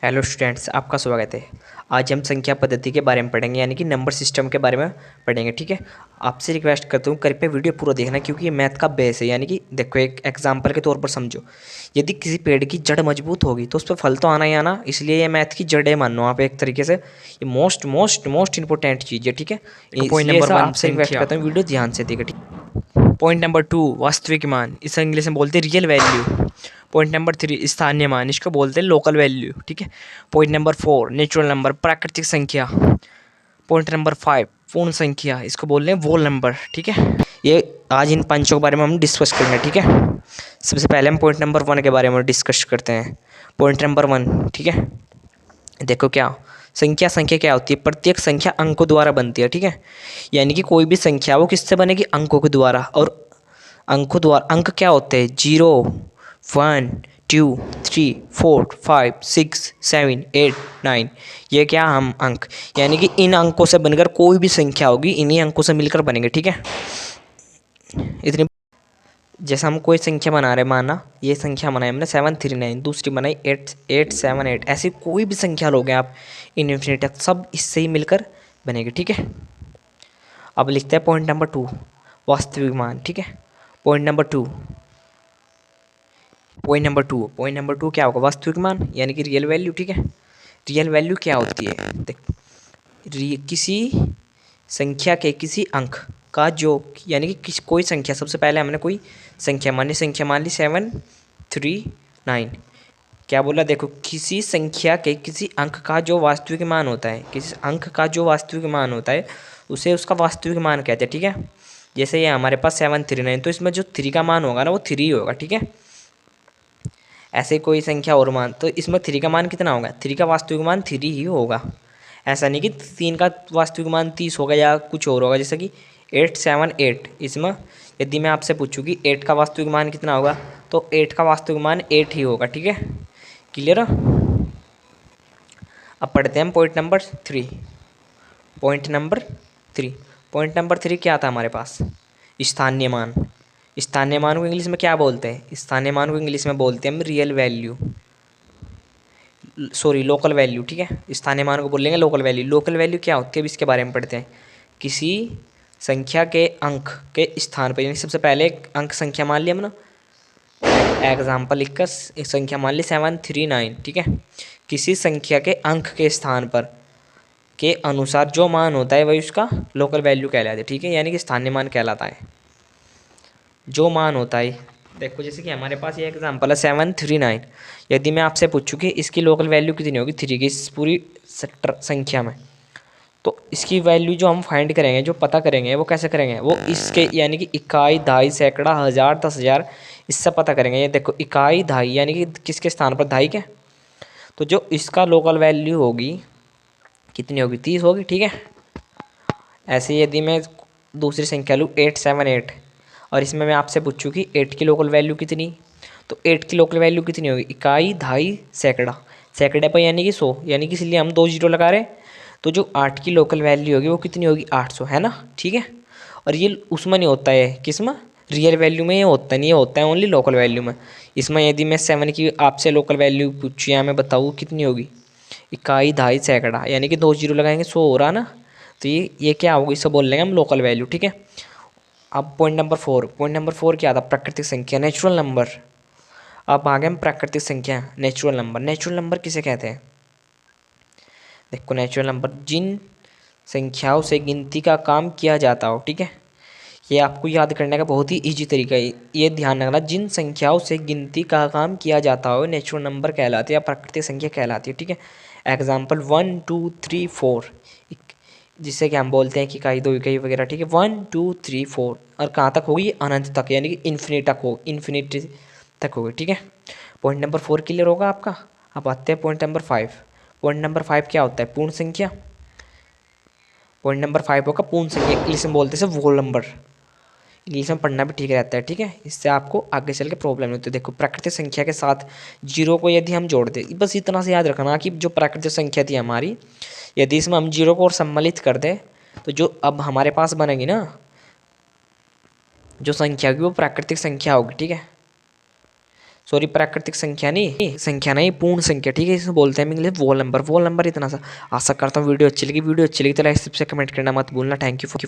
Hello students, आपका स्वागत है। आज हम संख्या पद्धति के बारे में पढ़ेंगे, यानी कि नंबर सिस्टम के बारे में पढ़ेंगे। ठीक है, आपसे रिक्वेस्ट करता हूँ कृपया वीडियो पूरा देखना, क्योंकि ये मैथ का बेस है। यानी कि देखो, एक एग्जांपल के तौर पर समझो, यदि किसी पेड़ की जड़ मजबूत होगी तो उस पर फल तो आना ही आना। इसलिए ये मैथ की जड़ है, मानो आप एक तरीके से। ये मोस्ट मोस्ट मोस्ट इंपॉर्टेंट चीज़ है। ठीक है, देखो, पॉइंट इसलिए नंबर ऐसा वन आपसे रिक्वेस्ट संख्या। करता हूँ, वीडियो ध्यान से देखा। ठीक, पॉइंट नंबर टू वास्तविक मान, इसे इंग्लिश में बोलते हैं real value. Point number three स्थानीय मान, इसको बोलते हैं लोकल वैल्यू। ठीक है। Point number four natural number, प्राकृतिक संख्या। पॉइंट नंबर फाइव पूर्ण संख्या, इसको बोल रहे हैं वोल नंबर। ठीक है, ये आज इन पांचों के बारे में हम डिस्कस करेंगे। ठीक है, सबसे पहले हम पॉइंट नंबर 1 के बारे में डिस्कस करते हैं। पॉइंट नंबर 1, ठीक है। देखो, क्या संख्या क्या होती है? प्रत्येक संख्या अंकों द्वारा बनती है। ठीक है, यानी कि कोई भी संख्या वो किससे बनेगी? अंकों के द्वारा। और अंकों द्वारा अंक क्या होते हैं? 0, 1, 2, 3, 4, 5, 6, 7, 8, 9। ये क्या हम अंक, यानी कि इन अंकों से बनकर कोई भी संख्या होगी, इन्हीं अंकों से मिलकर बनेंगे। ठीक है, इतनी। जैसे हम कोई संख्या बना रहे, माना ये संख्या बनाई हमने 739, दूसरी बनाई 8878, ऐसी कोई भी संख्या लोगे आप इनफिनिटी तक, सब इससे ही मिलकर बनेगी। ठीक है, अब लिखते हैं पॉइंट नंबर 2, वास्तविक मान। ठीक है, point number two point number two क्या होगा? वास्तविक मान यानी कि रियल वैल्यू। ठीक है, रियल वैल्यू क्या होती है? देख, किसी संख्या के किसी अंक का जो, यानी कि कोई संख्या, सबसे पहले हमने कोई संख्या मान ली 739। क्या बोला? देखो, किसी संख्या के किसी अंक का जो वास्तविक मान होता है, किसी अंक का जो वास्तविक मान होता है, उसे उसका वास्तविक मान कहते हैं। ठीक है, जैसे ये हमारे पास 739, तो इसमें जो 3 का मान होगा ना, वो 3 होगा। ठीक है, ऐसे कोई संख्या और मान, तो इसमें 3 का मान कितना होगा? 3 का वास्तविक मान 3 ही होगा। ऐसा नहीं कि 3 का वास्तविक मान 30 होगा या कुछ और होगा। जैसे कि 878, इसमें यदि मैं आपसे पूछूँ कि 8 का वास्तविक मान कितना होगा, तो 8 का वास्तविक मान 8 ही होगा। ठीक है, क्लियर? अब पढ़ते हैं हम point number 3। Point number 3 point number 3 क्या था हमारे पास? स्थानीय मान। स्थानीय मान को इंग्लिश में क्या बोलते हैं? स्थानीय मान को इंग्लिश में बोलते हैं हम real value, sorry local value. ठीक है, स्थानीय मान को बोलेंगे लोकल वैल्यू। लोकल वैल्यू क्या होती है, अब इसके बारे में पढ़ते हैं। किसी संख्या के अंक के स्थान पर, यानी सबसे पहले एक अंक संख्या मान लिया हमने, एग्जाम्पल लिखकर एक संख्या मान ली 739। ठीक है, किसी संख्या के अंक के स्थान पर के अनुसार जो मान होता है वही उसका लोकल वैल्यू कहलाता है। ठीक है, यानी कि स्थानीय मान कहलाता है जो मान होता है। देखो, जैसे कि हमारे पास ये एग्जांपल है 739। यदि मैं आपसे पूछूं कि इसकी लोकल वैल्यू कितनी होगी 3 की, इस पूरी संख्या में, तो इसकी वैल्यू जो हम फाइंड करेंगे, जो पता करेंगे, वो कैसे करेंगे? वो इसके, यानी कि इकाई, दहाई, सैकड़ा, हज़ार, 10,000, इससे पता करेंगे। ये देखो, इकाई, दहाई, यानी कि किसके स्थान पर? दहाई के। तो जो इसका लोकल वैल्यू होगी कितनी होगी? 30 होगी। ठीक है, ऐसे यदि मैं दूसरी संख्या लूँ 878, और इसमें मैं आपसे पूछूँ कि 8 की लोकल वैल्यू कितनी, तो 8 की लोकल वैल्यू कितनी होगी? इकाई, दहाई, सैकड़ा। सैकड़े पर यानी कि 100, यानी कि इसलिए हम 2 जीरो लगा रहे हैं। तो जो 8 की लोकल वैल्यू होगी वो कितनी होगी? 800, है ना? ठीक है, और ये उसमें नहीं होता है, किसमें? रियल वैल्यू में ये होता नहीं, ये होता है ओनली लोकल वैल्यू में। इसमें यदि मैं 7 की आपसे लोकल वैल्यू पूछूँ या मैं बताऊँ कितनी होगी, इकाई, दहाई, सैकड़ा, यानी कि 2 जीरो लगाएंगे 100 हो रहा ना, तो ये क्या होगी? इसे बोल लेंगे हम लोकल वैल्यू। ठीक है, अब पॉइंट नंबर 4 क्या था? प्राकृतिक संख्या, नेचुरल नंबर। अब आगे हम प्राकृतिक संख्या, नेचुरल नंबर। नेचुरल नंबर किसे कहते हैं? देखो, नेचुरल नंबर जिन संख्याओं से गिनती का काम किया जाता हो। ठीक है, ये आपको याद करने का बहुत ही इजी तरीका है। ये ध्यान रखना, जिन संख्याओं से गिनती का काम किया जाता हो नेचुरल नंबर कहलाते हैं या प्राकृतिक संख्या कहलाती है। ठीक है, एग्जाम्पल 1, 2, 3, 4, जिससे कि हम बोलते हैं कि इकाई, दो इकाई वगैरह। ठीक है, 1, 2, 3, 4, और कहाँ तक होगी? अनंत तक, यानी कि इन्फिनिटी तक होगी। ठीक है, पॉइंट नंबर 4 क्लियर होगा आपका। अब आते हैं पॉइंट नंबर 5। पॉइंट नंबर 5 क्या होता है? पूर्ण संख्या। पॉइंट नंबर 5 होगा पूर्ण संख्या, इंग्लिश में बोलते हैं वोल नंबर। इंग्लिश में पढ़ना भी ठीक रहता है। ठीक है, इससे आपको आगे चल के प्रॉब्लम नहीं होती। देखो, प्राकृतिक संख्या के साथ जीरो को यदि हम जोड़ दें, बस इतना से याद रखना कि जो प्राकृतिक संख्या थी हमारी, यदि इसमें हम जीरो को और सम्मिलित कर दें, तो जो अब हमारे पास बनेगी ना जो संख्या होगी, वो प्राकृतिक संख्या होगी। ठीक है, सॉरी प्राकृतिक संख्या नहीं, संख्या नहीं, पूर्ण संख्या, ठीक है। इसमें बोलते हैं इंग्लिश वोल नंबर, वोल नंबर इतना सा। आशा करता हूँ वीडियो अच्छी लगी तो लाइक सबसे कमेंट करना मत भूलना। Thank you for